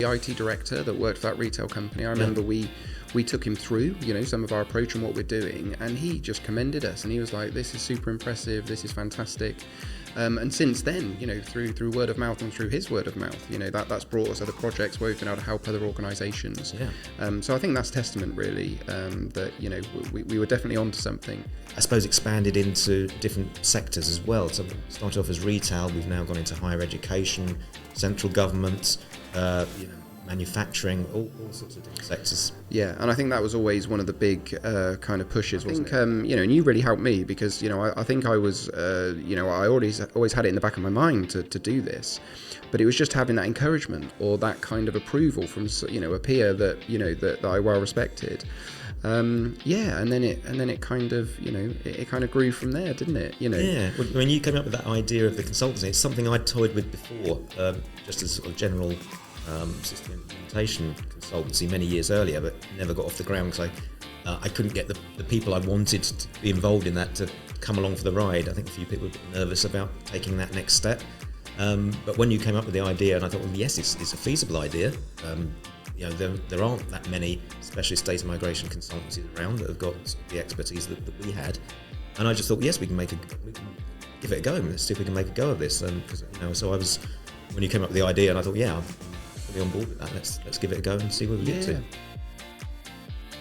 The IT director that worked for that retail company, I remember we took him through, some of our approach and what we're doing, and he just commended us, and he was like, this is super impressive, this is fantastic. And since then, through word of mouth and through his word of mouth, that's brought us other projects where we've been able to help other organisations. So I think that's testament really, that, we were definitely onto something. I suppose expanded into different sectors as well. So we started off as retail, we've now gone into higher education, central government, manufacturing, all sorts of different sectors. Yeah, and I think that was always one of the big kind of pushes, wasn't it? And you really helped me because, I think I was, I always had it in the back of my mind to do this, but it was just having that encouragement or that kind of approval from, a peer that I well respected. And then it kind of, it kind of grew from there, didn't it? Yeah, when you came up with that idea of the consultancy, it's something I'd toyed with before, just as sort of general system implementation consultancy many years earlier, but never got off the ground because I couldn't get the people I wanted to be involved in that to come along for the ride. I think a few people were nervous about taking that next step. But when you came up with the idea, and I thought, well, yes, it's a feasible idea. There aren't that many specialist data migration consultancies around that have got the expertise that we had, and I just thought, yes, we can give it a go. Let's see if we can make a go of this. And so I was, when you came up with the idea, and I thought, yeah, I'm fully on board with that. Let's give it a go and see where we get to.